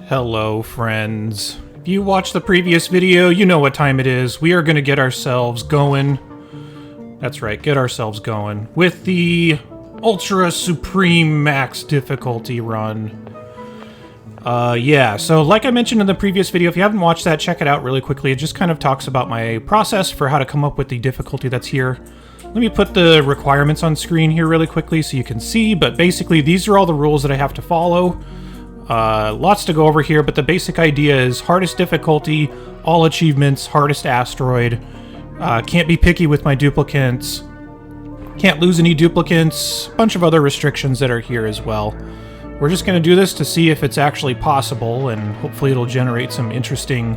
Hello, friends. If you watched the previous video, you know what time it is. We are going to get ourselves going. That's right, get ourselves going with the Ultra Supreme Max difficulty run. So like I mentioned in the previous video, if you haven't watched that, check it out really quickly. It just kind of talks about my process for how to come up with the difficulty that's here. Let me put the requirements on screen here really quickly so you can see, but basically these are all the rules that I have to follow. Lots to go over here, but the basic idea is hardest difficulty, all achievements, hardest asteroid. Can't be picky with my duplicants. Can't lose any duplicants. A bunch of other restrictions that are here as well. We're just going to do this to see if it's actually possible, and hopefully it'll generate some interesting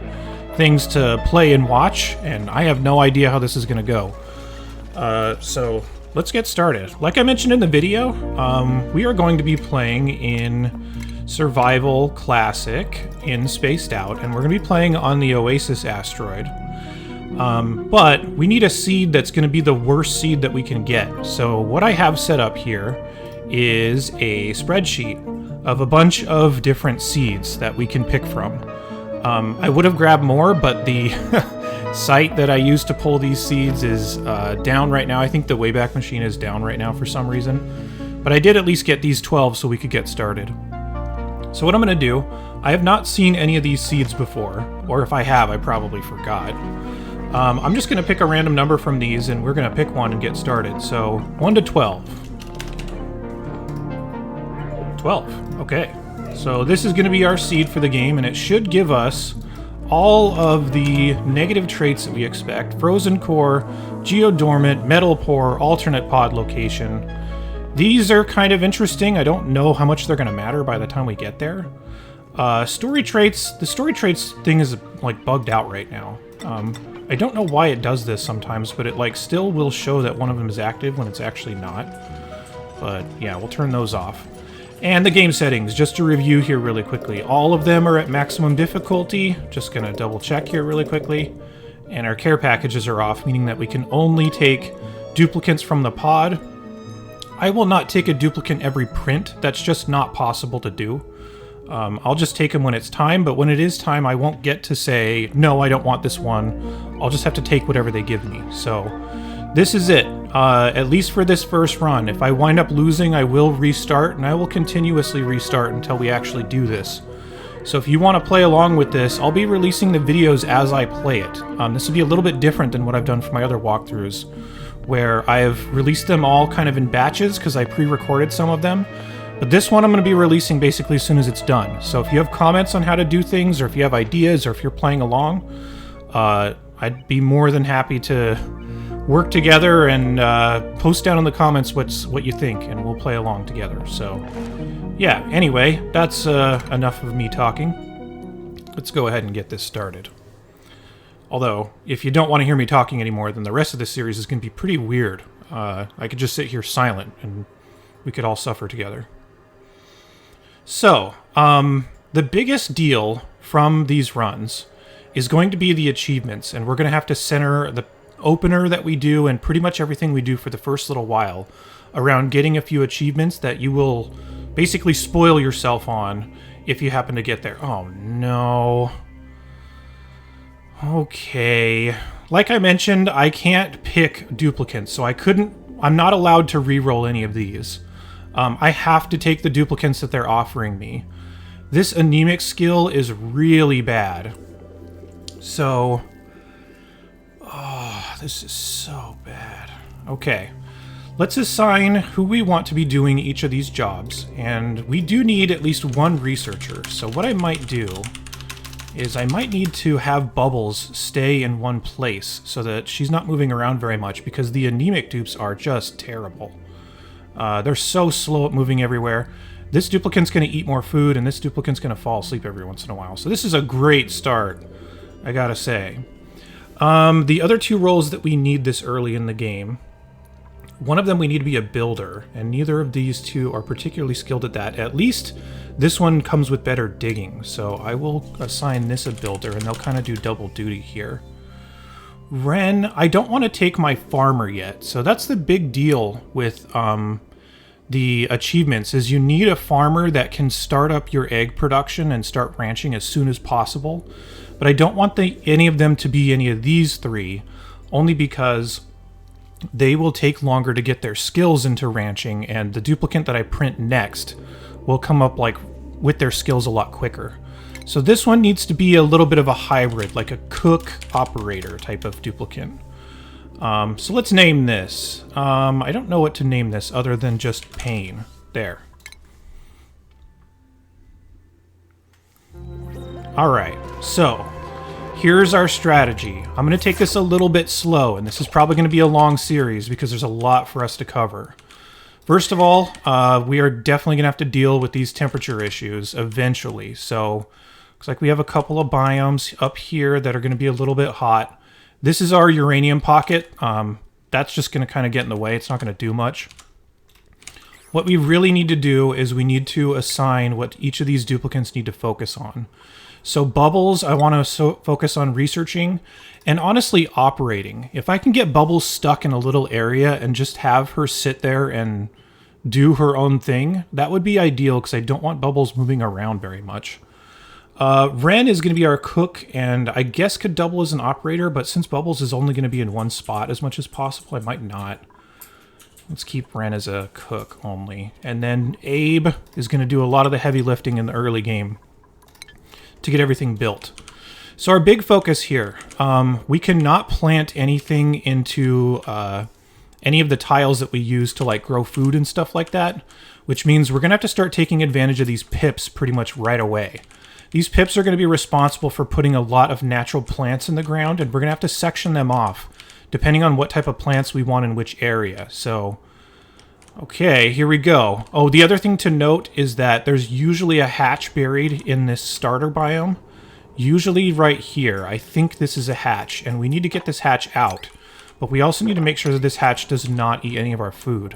things to play and watch, and I have no idea how this is going to go. So let's get started. Like I mentioned in the video, we are going to be playing in Survival Classic in Spaced Out, and we're going to be playing on the Oasis asteroid. But we need a seed that's going to be the worst seed that we can get. So what I have set up here is a spreadsheet of a bunch of different seeds that we can pick from. I would have grabbed more, but the site that I used to pull these seeds is down right now. I think the Wayback Machine is down right now for some reason. But I did at least get these 12 so we could get started. So what I'm going to do, I have not seen any of these seeds before, or if I have, I probably forgot. I'm just going to pick a random number from these, and we're going to pick one and get started. So 1 to 12. 12. Okay. So this is going to be our seed for the game, and it should give us all of the negative traits that we expect. Frozen core, geodormant, metal pore, alternate pod location. These are kind of interesting. I don't know how much they're going to matter by the time we get there. Story traits. The story traits thing is like bugged out right now. I don't know why it does this sometimes, but it like still will show that one of them is active when it's actually not. But yeah, we'll turn those off. And the game settings, just to review here really quickly. All of them are at maximum difficulty. Just going to double check here really quickly. And our care packages are off, meaning that we can only take duplicants from the pod. I will not take a duplicant every print. That's just not possible to do. I'll just take them when it's time, but when it is time, I won't get to say, no, I don't want this one. I'll just have to take whatever they give me. So this is it, at least for this first run. If I wind up losing, I will restart, and I will continuously restart until we actually do this. So if you want to play along with this, I'll be releasing the videos as I play it. This will be a little bit different than what I've done for my other walkthroughs, where I have released them all kind of in batches because I pre-recorded some of them. But this one I'm going to be releasing basically as soon as it's done. So if you have comments on how to do things, or if you have ideas, or if you're playing along, I'd be more than happy to work together and post down in the comments what you think, and we'll play along together. So yeah, anyway, that's enough of me talking. Let's go ahead and get this started. Although, if you don't want to hear me talking anymore, then the rest of this series is going to be pretty weird. I could just sit here silent, and we could all suffer together. So, the biggest deal from these runs is going to be the achievements, and we're going to have to center the opener that we do and pretty much everything we do for the first little while around getting a few achievements that you will basically spoil yourself on if you happen to get there. Oh, no. Okay. Like I mentioned, I can't pick duplicants, so I'm not allowed to reroll any of these. I have to take the duplicants that they're offering me. This anemic skill is really bad. So, oh, this is so bad. Okay. Let's assign who we want to be doing each of these jobs, and we do need at least one researcher. So what I might do is I might need to have Bubbles stay in one place so that she's not moving around very much, because the anemic dupes are just terrible. They're so slow at moving everywhere. This duplicant's going to eat more food, and this duplicant's going to fall asleep every once in a while. So this is a great start, I gotta say. The other two roles that we need this early in the game, one of them we need to be a builder, and neither of these two are particularly skilled at that. At least this one comes with better digging, so I will assign this a builder, and they'll kind of do double duty here. Ren, I don't want to take my farmer yet, so that's the big deal with the achievements is you need a farmer that can start up your egg production and start ranching as soon as possible. But I don't want any of them to be any of these three, only because they will take longer to get their skills into ranching, and the duplicant that I print next will come up like with their skills a lot quicker. So this one needs to be a little bit of a hybrid, like a cook operator type of duplicant. So let's name this. I don't know what to name this other than just Pain. There. Alright, so here's our strategy. I'm going to take this a little bit slow, and this is probably going to be a long series because there's a lot for us to cover. First of all, we are definitely going to have to deal with these temperature issues eventually. So looks like we have a couple of biomes up here that are going to be a little bit hot. This is our uranium pocket. That's just going to kind of get in the way. It's not going to do much. What we really need to do is we need to assign what each of these duplicants need to focus on. So Bubbles, I want to focus on researching and honestly operating. If I can get Bubbles stuck in a little area and just have her sit there and do her own thing, that would be ideal because I don't want Bubbles moving around very much. Ren is going to be our cook, and I guess could double as an operator, but since Bubbles is only going to be in one spot as much as possible, I might not. Let's keep Ren as a cook only. And then Abe is going to do a lot of the heavy lifting in the early game to get everything built. So our big focus here, we cannot plant anything into any of the tiles that we use to like grow food and stuff like that, which means we're going to have to start taking advantage of these pips pretty much right away. These pips are going to be responsible for putting a lot of natural plants in the ground, and we're going to have to section them off depending on what type of plants we want in which area. So, okay, here we go. Oh, the other thing to note is that there's usually a hatch buried in this starter biome. Usually right here. I think this is a hatch, and we need to get this hatch out. But we also need to make sure that this hatch does not eat any of our food.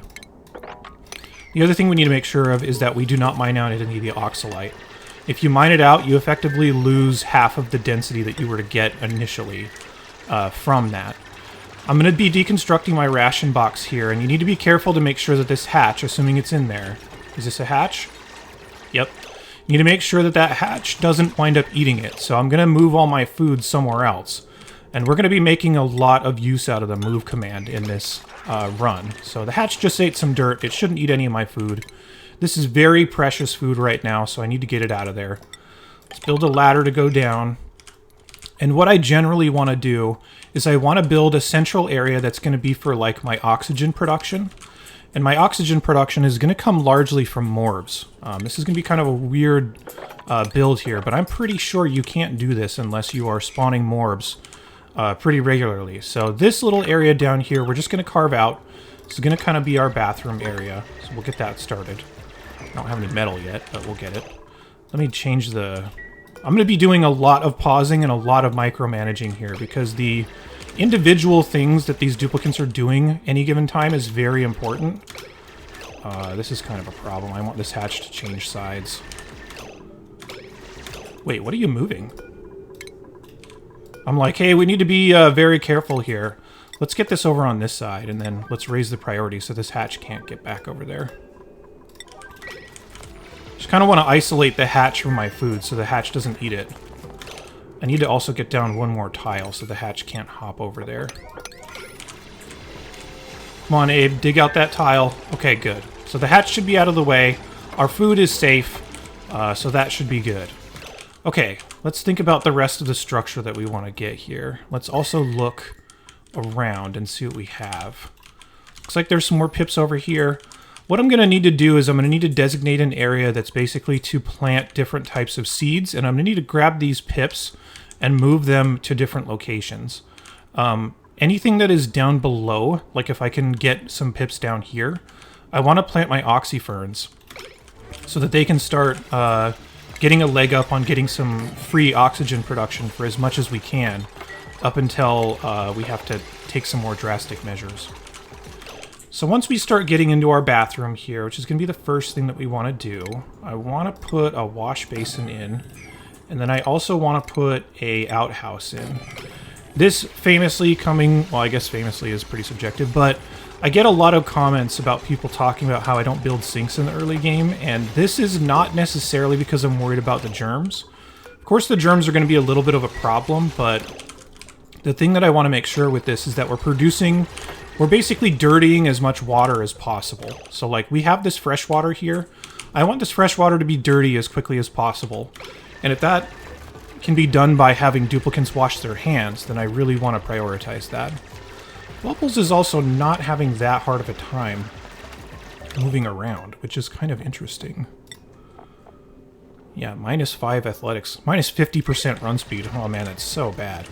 The other thing we need to make sure of is that we do not mine out any of the oxalite. If you mine it out, you effectively lose half of the density that you were to get initially from that. I'm going to be deconstructing my ration box here, and you need to be careful to make sure that this hatch, assuming it's in there... Is this a hatch? Yep. You need to make sure that that hatch doesn't wind up eating it, so I'm going to move all my food somewhere else. And we're going to be making a lot of use out of the move command in this run. So the hatch just ate some dirt. It shouldn't eat any of my food. This is very precious food right now, so I need to get it out of there. Let's build a ladder to go down. And what I generally want to do is I want to build a central area that's going to be for like my oxygen production. And my oxygen production is going to come largely from morbs. This is going to be kind of a weird build here, but I'm pretty sure you can't do this unless you are spawning morbs pretty regularly. So this little area down here, we're just going to carve out. This is going to kind of be our bathroom area. So we'll get that started. I don't have any metal yet, but we'll get it. Let me change the... I'm going to be doing a lot of pausing and a lot of micromanaging here because the individual things that these duplicants are doing any given time is very important. This is kind of a problem. I want this hatch to change sides. Wait, what are you moving? I'm like, hey, we need to be very careful here. Let's get this over on this side, and then let's raise the priority so this hatch can't get back over there. Just kind of want to isolate the hatch from my food so the hatch doesn't eat it. I need to also get down one more tile so the hatch can't hop over there. Come on, Abe, dig out that tile. Okay, good. So the hatch should be out of the way. Our food is safe, so that should be good. Okay, let's think about the rest of the structure that we want to get here. Let's also look around and see what we have. Looks like there's some more pips over here. What I'm going to need to do is I'm going to need to designate an area that's basically to plant different types of seeds, and I'm going to need to grab these pips and move them to different locations. Anything that is down below, like if I can get some pips down here, I want to plant my oxyferns so that they can start getting a leg up on getting some free oxygen production for as much as we can up until we have to take some more drastic measures. So once we start getting into our bathroom here, which is going to be the first thing that we want to do, I want to put a wash basin in, and then I also want to put a outhouse in. This famously coming, well, I guess famously is pretty subjective, but I get a lot of comments about people talking about how I don't build sinks in the early game, and this is not necessarily because I'm worried about the germs. Of course, the germs are going to be a little bit of a problem, but the thing that I want to make sure with this is that we're basically dirtying as much water as possible. So, like, we have this fresh water here. I want this fresh water to be dirty as quickly as possible. And if that can be done by having duplicants wash their hands, then I really want to prioritize that. Bubbles is also not having that hard of a time moving around, which is kind of interesting. Yeah, -5 athletics, -50% run speed. Oh man, that's so bad.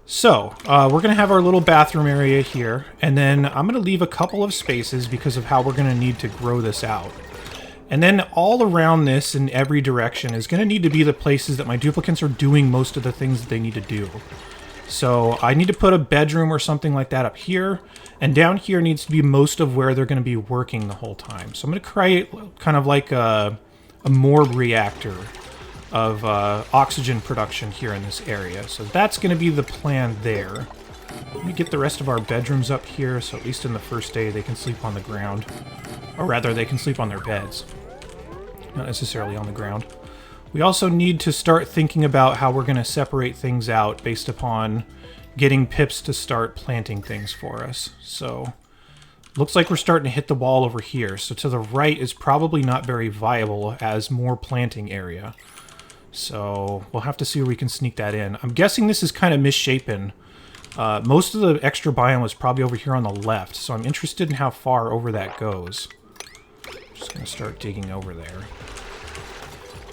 So, we're going to have our little bathroom area here, and then I'm going to leave a couple of spaces because of how we're going to need to grow this out. And then all around this in every direction is going to need to be the places that my duplicants are doing most of the things that they need to do. So I need to put a bedroom or something like that up here, and down here needs to be most of where they're going to be working the whole time. So I'm going to create kind of like a morb reactor of oxygen production here in this area. So that's going to be the plan there. Let me get the rest of our bedrooms up here, so at least in the first day they can sleep on the ground. Or rather, they can sleep on their beds. Not necessarily on the ground. We also need to start thinking about how we're going to separate things out based upon getting pips to start planting things for us. So, looks like we're starting to hit the wall over here. So to the right is probably not very viable as more planting area. So we'll have to see where we can sneak that in. I'm guessing this is kind of misshapen. Most of the extra biome was probably over here on the left, so I'm interested in how far over that goes. Just going to start digging over there.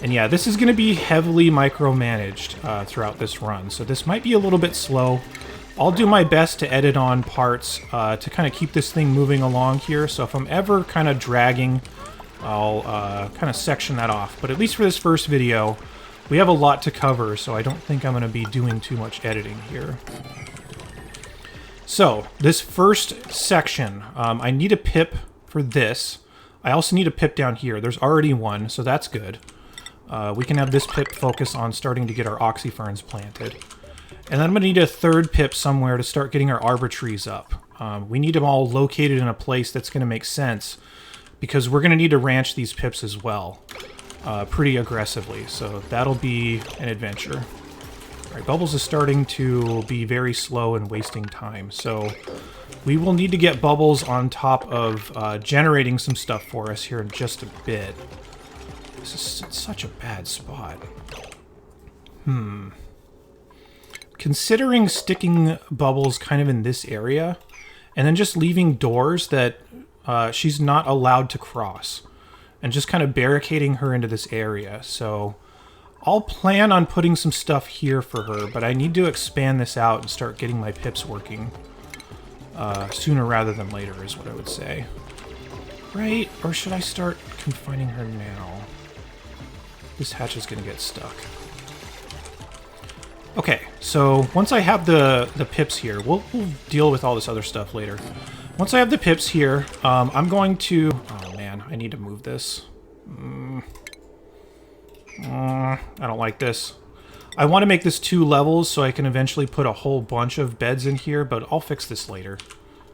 And yeah, this is going to be heavily micromanaged throughout this run, so this might be a little bit slow. I'll do my best to edit on parts to kind of keep this thing moving along here, so if I'm ever kind of dragging, I'll kind of section that off. But at least for this first video, we have a lot to cover, so I don't think I'm going to be doing too much editing here. So, this first section, I need a pip for this. I also need a pip down here. There's already one, so that's good. We can have this pip focus on starting to get our oxyferns planted. And then I'm going to need a third pip somewhere to start getting our arbor trees up. We need them all located in a place that's going to make sense, because we're going to need to ranch these pips as well pretty aggressively. So that'll be an adventure. All right, Bubbles is starting to be very slow and wasting time. So we will need to get Bubbles on top of generating some stuff for us here in just a bit. This is such a bad spot. Considering sticking Bubbles kind of in this area, and then just leaving doors that she's not allowed to cross, and just kind of barricading her into this area. So I'll plan on putting some stuff here for her, but I need to expand this out and start getting my pips working sooner rather than later, is what I would say. Right? Or should I start confining her now? This hatch is going to get stuck. Okay, so once I have the pips here, we'll deal with all this other stuff later. Once I have the pips here, I'm going to... Oh man, I need to move this. I don't like this. I want to make this 2 levels so I can eventually put a whole bunch of beds in here, but I'll fix this later.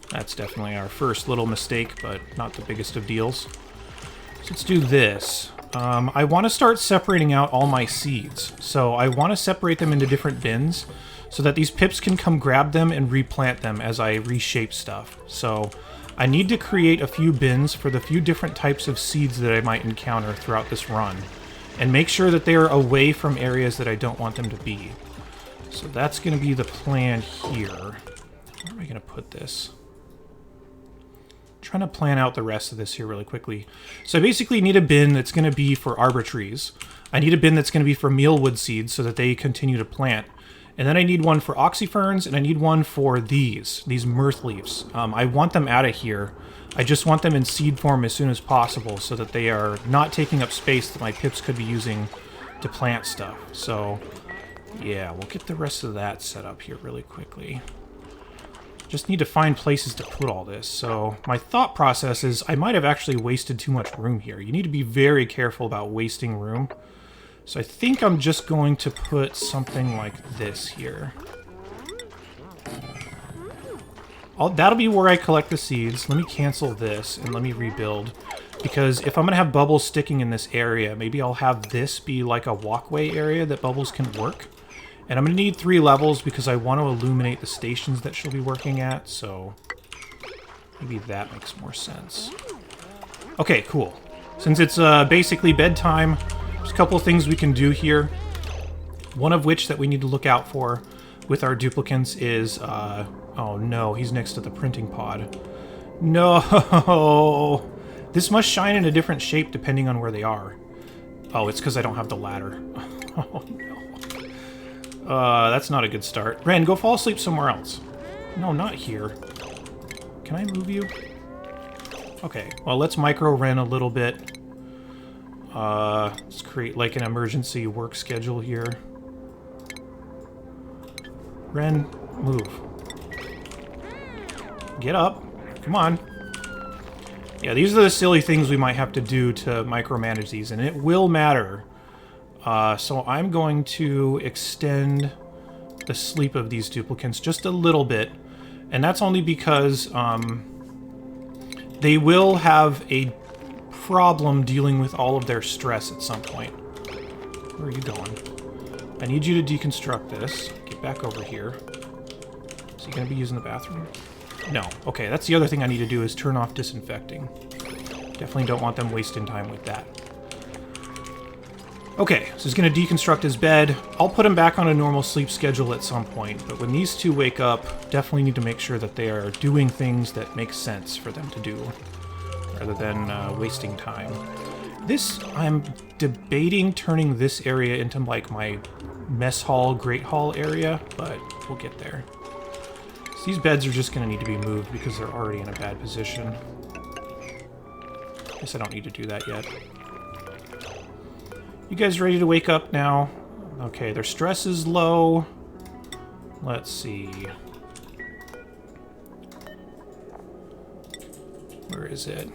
That's definitely our first little mistake, but not the biggest of deals. So let's do this. I want to start separating out all my seeds. So I want to separate them into different bins so that these pips can come grab them and replant them as I reshape stuff. So I need to create a few bins for the few different types of seeds that I might encounter throughout this run, and make sure that they are away from areas that I don't want them to be. So that's going to be the plan here. Where am I going to put this? Trying to plan out the rest of this here really quickly. So I basically need a bin that's going to be for arbor trees. I need a bin that's going to be for mealwood seeds so that they continue to plant. And then I need one for oxyferns, and I need one for these mirth leaves. I want them out of here. I just want them in seed form as soon as possible so that they are not taking up space that my pips could be using to plant stuff. So yeah, we'll get the rest of that set up here really quickly. Just need to find places to put all this. So my thought process is I might have actually wasted too much room here. You need to be very careful about wasting room. So I think I'm just going to put something like this here. That'll be where I collect the seeds. Let me cancel this and let me rebuild. Because if I'm going to have bubbles sticking in this area, maybe I'll have this be like a walkway area that bubbles can work. And I'm going to need 3 levels because I want to illuminate the stations that she'll be working at, so maybe that makes more sense. Okay, cool. Since it's basically bedtime, there's a couple of things we can do here. One of which that we need to look out for with our duplicants is... oh no, he's next to the printing pod. No! This must shine in a different shape depending on where they are. Oh, it's because I don't have the ladder. Oh no. That's not a good start. Ren, go fall asleep somewhere else. No, not here. Can I move you? Okay, well, let's micro Ren a little bit. Let's create like an emergency work schedule here. Ren, move. Get up. Come on. Yeah, these are the silly things we might have to do to micromanage these, and it will matter. So I'm going to extend the sleep of these duplicants just a little bit, and that's only because they will have a problem dealing with all of their stress at some point. Where are you going? I need you to deconstruct this. Get back over here. Is he going to be using the bathroom? No. Okay, that's the other thing I need to do is turn off disinfecting. Definitely don't want them wasting time with that. Okay, so he's going to deconstruct his bed. I'll put him back on a normal sleep schedule at some point, but when these two wake up, definitely need to make sure that they are doing things that make sense for them to do, rather than wasting time. I'm debating turning this area into like my mess hall, great hall area, but we'll get there. So these beds are just going to need to be moved because they're already in a bad position. Guess I don't need to do that yet. You guys ready to wake up now? Okay, their stress is low. Let's see. Where is it?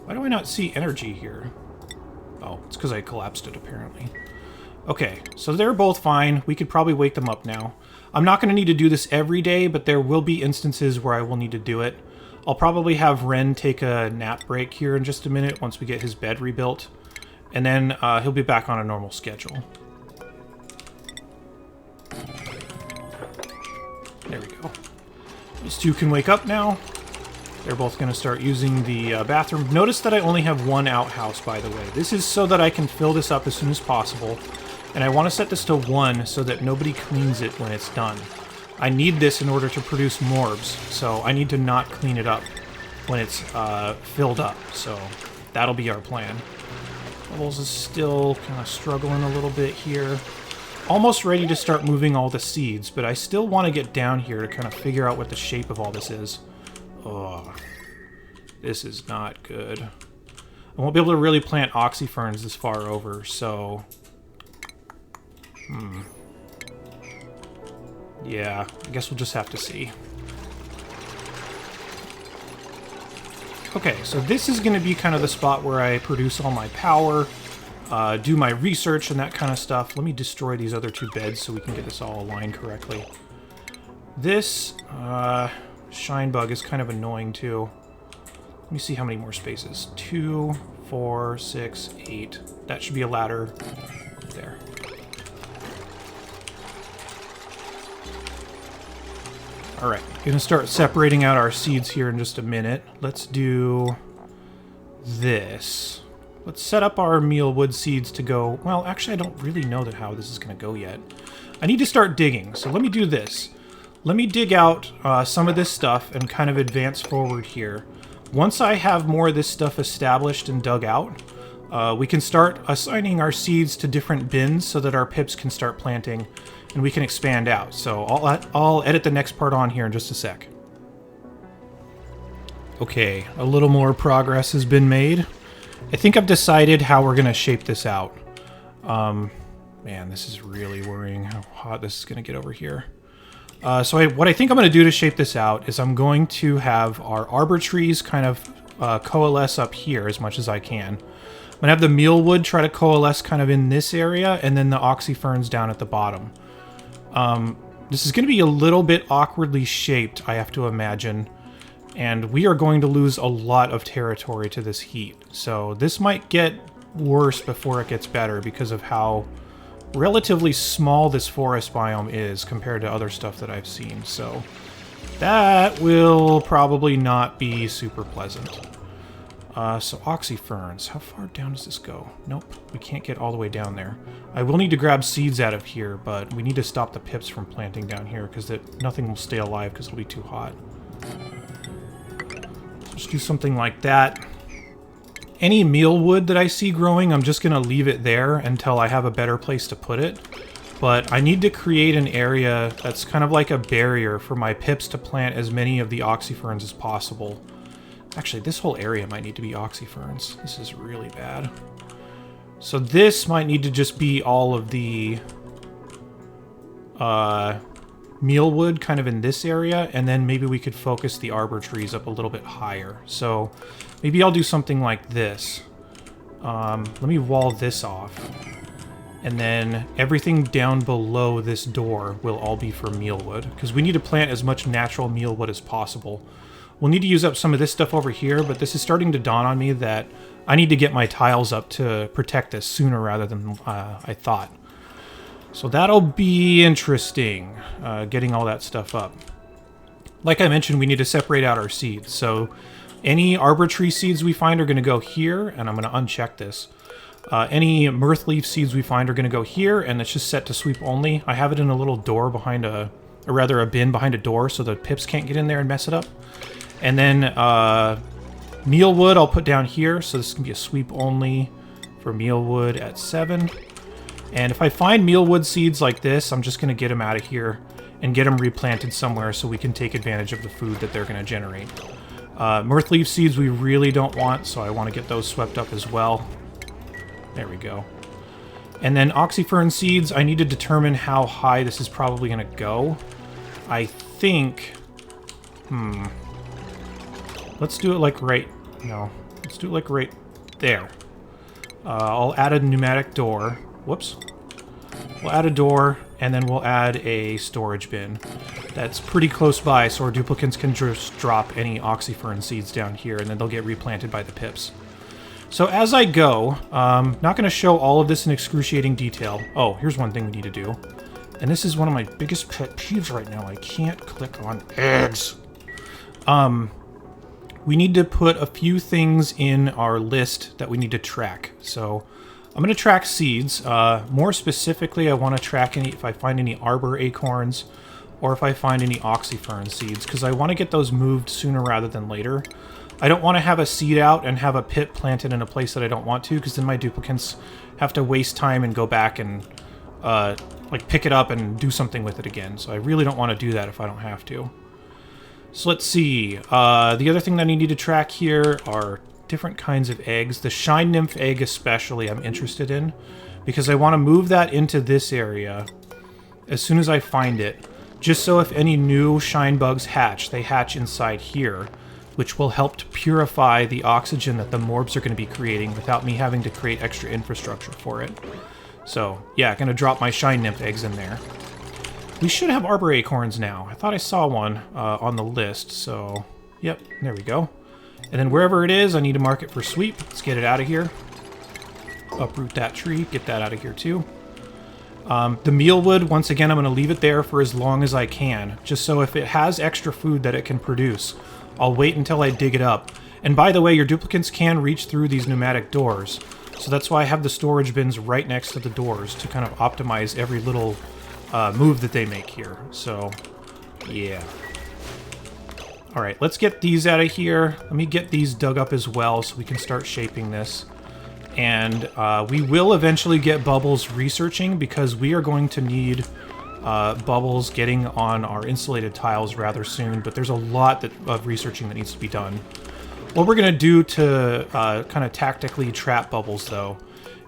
Why do I not see energy here? Oh, it's because I collapsed it, apparently. Okay, so they're both fine. We could probably wake them up now. I'm not going to need to do this every day, but there will be instances where I will need to do it. I'll probably have Ren take a nap break here in just a minute once we get his bed rebuilt. And then he'll be back on a normal schedule. There we go. These two can wake up now. They're both going to start using the bathroom. Notice that I only have one outhouse, by the way. This is so that I can fill this up as soon as possible. And I want to set this to 1 so that nobody cleans it when it's done. I need this in order to produce morbs, so I need to not clean it up when it's filled up. So that'll be our plan. Bubbles is still kind of struggling a little bit here. Almost ready to start moving all the seeds, but I still want to get down here to kind of figure out what the shape of all this is. Oh, this is not good. I won't be able to really plant oxyferns this far over, so... Yeah, I guess we'll just have to see. Okay, so this is going to be kind of the spot where I produce all my power, do my research and that kind of stuff. Let me destroy these other 2 beds so we can get this all aligned correctly. This shine bug is kind of annoying too. Let me see how many more spaces. 2, 4, 6, 8. That should be a ladder there. Alright, gonna start separating out our seeds here in just a minute. Let's do this. Let's set up our mealwood seeds to go... Well, actually, I don't really know how this is gonna go yet. I need to start digging, so let me do this. Let me dig out some of this stuff and kind of advance forward here. Once I have more of this stuff established and dug out, we can start assigning our seeds to different bins so that our pips can start planting and we can expand out. So I'll edit the next part on here in just a sec. Okay, a little more progress has been made. I think I've decided how we're going to shape this out. Man, this is really worrying how hot this is going to get over here. So what I think I'm going to do to shape this out is I'm going to have our arbor trees kind of coalesce up here as much as I can. I'm going to have the mealwood try to coalesce kind of in this area, and then the oxyferns down at the bottom. This is going to be a little bit awkwardly shaped, I have to imagine. And we are going to lose a lot of territory to this heat. So this might get worse before it gets better because of how relatively small this forest biome is compared to other stuff that I've seen. So that will probably not be super pleasant. So oxyferns, how far down does this go? Nope, we can't get all the way down there. I will need to grab seeds out of here, but we need to stop the pips from planting down here because nothing will stay alive because it'll be too hot. Just do something like that. Any mealwood that I see growing, I'm just going to leave it there until I have a better place to put it. But I need to create an area that's kind of like a barrier for my pips to plant as many of the oxyferns as possible. Actually, this whole area might need to be oxyferns. This is really bad. So this might need to just be all of the mealwood kind of in this area, and then maybe we could focus the arbor trees up a little bit higher. So maybe I'll do something like this. Let me wall this off. And then everything down below this door will all be for mealwood, because we need to plant as much natural mealwood as possible. We'll need to use up some of this stuff over here, but this is starting to dawn on me that I need to get my tiles up to protect this sooner rather than I thought. So that'll be interesting, getting all that stuff up. Like I mentioned, we need to separate out our seeds. So any arbor tree seeds we find are going to go here, and I'm going to uncheck this. Any mirth leaf seeds we find are going to go here, and it's just set to sweep only. I have it in a little door behind a bin behind a door so the pips can't get in there and mess it up. And then mealwood I'll put down here, so this can be a sweep only for mealwood at 7. And if I find mealwood seeds like this, I'm just going to get them out of here and get them replanted somewhere so we can take advantage of the food that they're going to generate. Mirth leaf seeds we really don't want, so I want to get those swept up as well. There we go. And then oxyfern seeds, I need to determine how high this is probably going to go. I think... Let's do it like right... No. Let's do it like right there. I'll add a pneumatic door. Whoops. We'll add a door, and then we'll add a storage bin. That's pretty close by, so our duplicants can just drop any oxyfern seeds down here, and then they'll get replanted by the pips. So as I go, not going to show all of this in excruciating detail. Oh, here's one thing we need to do. And this is one of my biggest pet peeves right now. I can't click on eggs. We need to put a few things in our list that we need to track. So I'm going to track seeds. More specifically, I want to track if I find any arbor acorns or if I find any oxyfern seeds, because I want to get those moved sooner rather than later. I don't want to have a seed out and have a pit planted in a place that I don't want to, because then my duplicants have to waste time and go back and like pick it up and do something with it again. So I really don't want to do that if I don't have to. So let's see. The other thing that I need to track here are different kinds of eggs. The shine nymph egg especially I'm interested in, because I want to move that into this area as soon as I find it, just so if any new shine bugs hatch, they hatch inside here, which will help to purify the oxygen that the morbs are going to be creating without me having to create extra infrastructure for it. So yeah, going to drop my shine nymph eggs in there. We should have arbor acorns now. I thought I saw one on the list, so yep, there we go. And then wherever it is, I need to mark it for sweep. Let's get it out of here. Uproot that tree, get that out of here too. The mealwood, once again, I'm going to leave it there for as long as I can, just so if it has extra food that it can produce, I'll wait until I dig it up. And by the way, your duplicants can reach through these pneumatic doors, so that's why I have the storage bins right next to the doors to kind of optimize every little move that they make here. So, yeah. Alright, let's get these out of here. Let me get these dug up as well so we can start shaping this. And we will eventually get Bubbles researching, because we are going to need Bubbles getting on our insulated tiles rather soon, but there's a lot of researching that needs to be done. What we're going to do to kind of tactically trap Bubbles, though,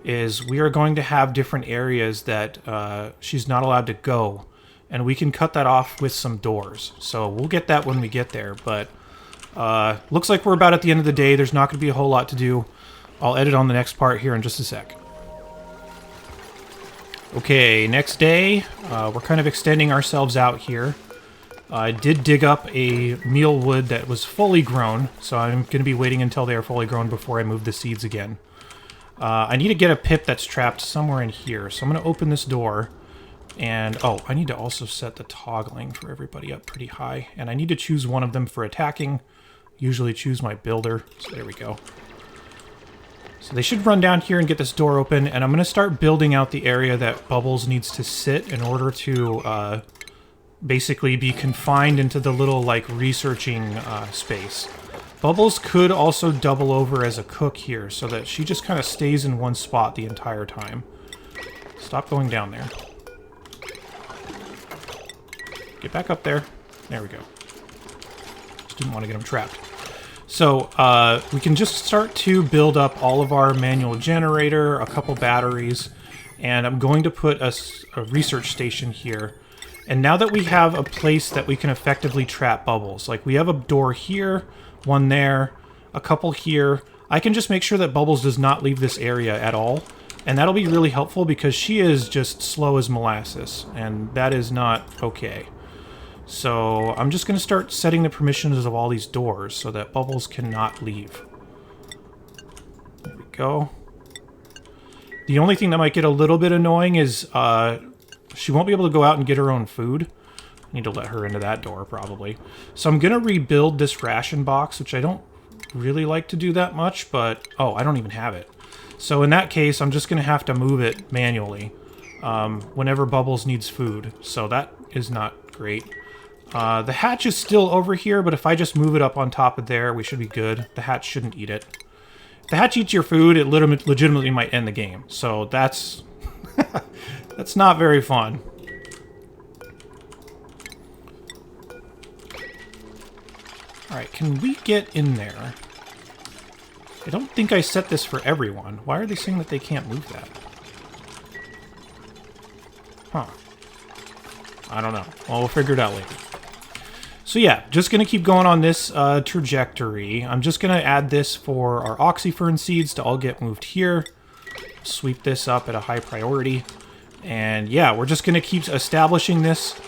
is we are going to have different areas that she's not allowed to go, and we can cut that off with some doors. So we'll get that when we get there, but looks like we're about at the end of the day. There's not going to be a whole lot to do. I'll edit on the next part here in just a sec. Okay, next day. We're kind of extending ourselves out here. I did dig up a meal wood that was fully grown, so I'm going to be waiting until they are fully grown before I move the seeds again. I need to get a pip that's trapped somewhere in here, so I'm going to open this door. And, oh, I need to also set the toggling for everybody up pretty high. And I need to choose one of them for attacking. Usually choose my builder. So there we go. So they should run down here and get this door open. And I'm going to start building out the area that Bubbles needs to sit in order to basically be confined into the little, like, researching space. Bubbles could also double over as a cook here so that she just kind of stays in one spot the entire time. Stop going down there. Get back up there. There we go. Just didn't want to get them trapped. So, we can just start to build up all of our manual generator, a couple batteries, and I'm going to put a research station here. And now that we have a place that we can effectively trap Bubbles, like we have a door here, one there, a couple here, I can just make sure that Bubbles does not leave this area at all. And that'll be really helpful because she is just slow as molasses, and that is not okay. So I'm just going to start setting the permissions of all these doors so that Bubbles cannot leave. There we go. The only thing that might get a little bit annoying is she won't be able to go out and get her own food. I need to let her into that door, probably. So I'm going to rebuild this ration box, which I don't really like to do that much, but... Oh, I don't even have it. So in that case, I'm just going to have to move it manually whenever Bubbles needs food. So that is not great. The hatch is still over here, but if I just move it up on top of there, we should be good. The hatch shouldn't eat it. If the hatch eats your food, it legitimately might end the game. So that's... that's not very fun. Alright, can we get in there? I don't think I set this for everyone. Why are they saying that they can't move that? Huh. I don't know. Well, we'll figure it out later. So yeah, just going to keep going on this trajectory. I'm just going to add this for our oxyfern seeds to all get moved here. Sweep this up at a high priority. And yeah, we're just going to keep establishing this.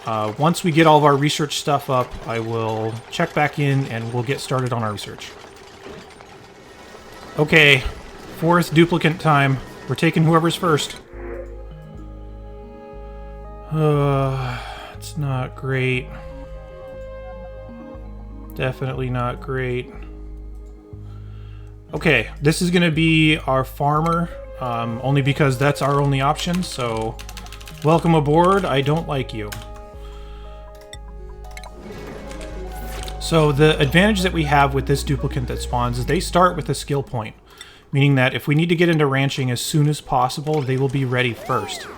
Once we get all of our research stuff up, I will check back in and we'll get started on our research. Okay, fourth duplicant time. We're taking whoever's first. It's not great. Definitely not great. Okay, this is going to be our farmer, only because that's our only option, so welcome aboard. I don't like you. So the advantage that we have with this duplicant that spawns is they start with a skill point, meaning that if we need to get into ranching as soon as possible, they will be ready first.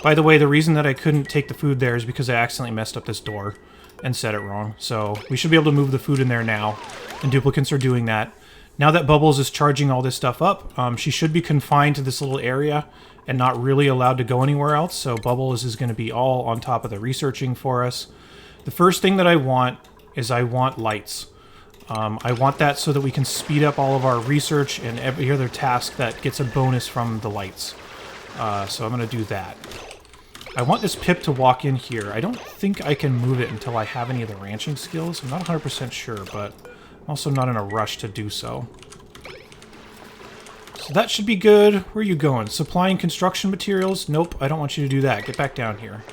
By the way, the reason that I couldn't take the food there is because I accidentally messed up this door and set it wrong. So we should be able to move the food in there now, and duplicants are doing that. Now that Bubbles is charging all this stuff up, she should be confined to this little area and not really allowed to go anywhere else. So Bubbles is going to be all on top of the researching for us. The first thing that I want is I want lights. I want that so that we can speed up all of our research and every other task that gets a bonus from the lights. So I'm going to do that. I want this pip to walk in here. I don't think I can move it until I have any of the ranching skills. I'm not 100% sure, but I'm also not in a rush to do so. So that should be good. Where are you going? Supplying construction materials? Nope, I don't want you to do that. Get back down here.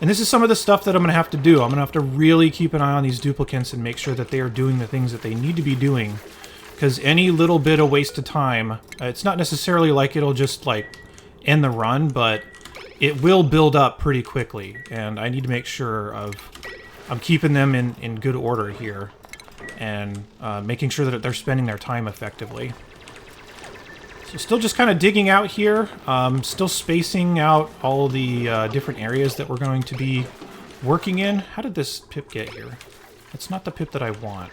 And this is some of the stuff that I'm going to have to do. I'm going to have to really keep an eye on these duplicants and make sure that they are doing the things that they need to be doing. Because any little bit of waste of time, it's not necessarily like it'll just, like, end the run, but it will build up pretty quickly, and I need to make sure I'm keeping them in good order here, and making sure that they're spending their time effectively. So still just kind of digging out here, still spacing out all the different areas that we're going to be working in. How did this pip get here? It's not the pip that I want.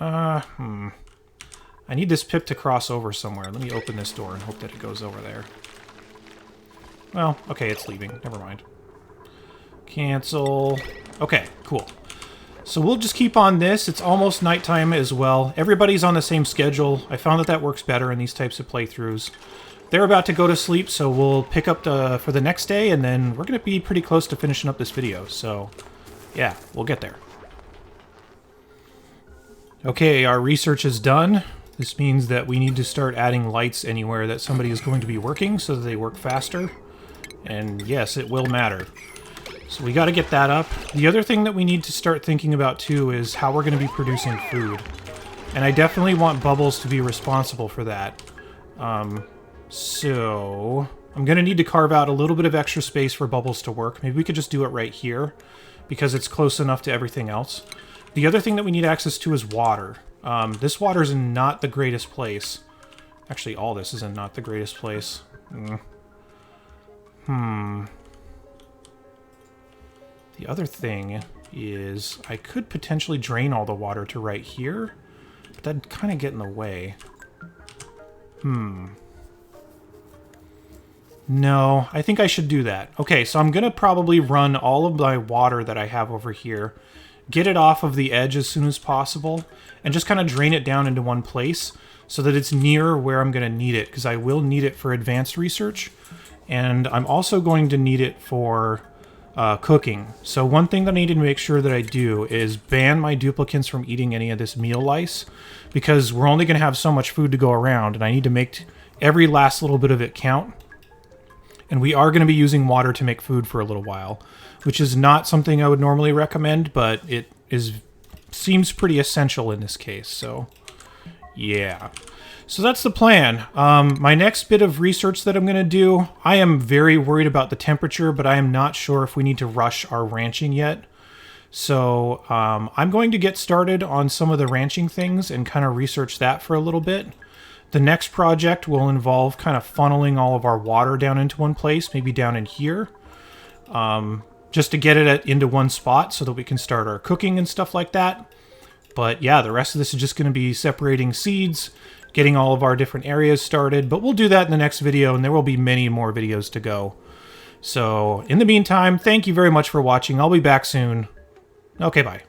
I need this pip to cross over somewhere. Let me open this door and hope that it goes over there. Well, okay, it's leaving. Never mind. Cancel. Okay, cool. So we'll just keep on this. It's almost nighttime as well. Everybody's on the same schedule. I found that that works better in these types of playthroughs. They're about to go to sleep, so we'll pick up for the next day, and then we're going to be pretty close to finishing up this video. So, yeah, we'll get there. Okay, our research is done. This means that we need to start adding lights anywhere that somebody is going to be working so that they work faster. And yes, it will matter. So we got to get that up. The other thing that we need to start thinking about too is how we're going to be producing food. And I definitely want Bubbles to be responsible for that. So I'm going to need to carve out a little bit of extra space for Bubbles to work. Maybe we could just do it right here because it's close enough to everything else. The other thing that we need access to is water. This water is in not the greatest place. Actually, all this is in not the greatest place. The other thing is I could potentially drain all the water to right here, but that'd kind of get in the way. No, I think I should do that. Okay, so I'm going to probably run all of my water that I have over here, get it off of the edge as soon as possible, and just kind of drain it down into one place so that it's near where I'm going to need it, because I will need it for advanced research, and I'm also going to need it for cooking. So one thing that I need to make sure that I do is ban my duplicants from eating any of this meal lice, because we're only going to have so much food to go around, and I need to make every last little bit of it count. And we are going to be using water to make food for a little while, which is not something I would normally recommend, but it seems pretty essential in this case. So, yeah. So that's the plan. My next bit of research that I'm going to do, I am very worried about the temperature, but I am not sure if we need to rush our ranching yet. So I'm going to get started on some of the ranching things and kind of research that for a little bit. The next project will involve kind of funneling all of our water down into one place, maybe down in here, just to get it into one spot so that we can start our cooking and stuff like that. But yeah, the rest of this is just going to be separating seeds, getting all of our different areas started, but we'll do that in the next video, and there will be many more videos to go. So in the meantime, thank you very much for watching. I'll be back soon. Okay, bye.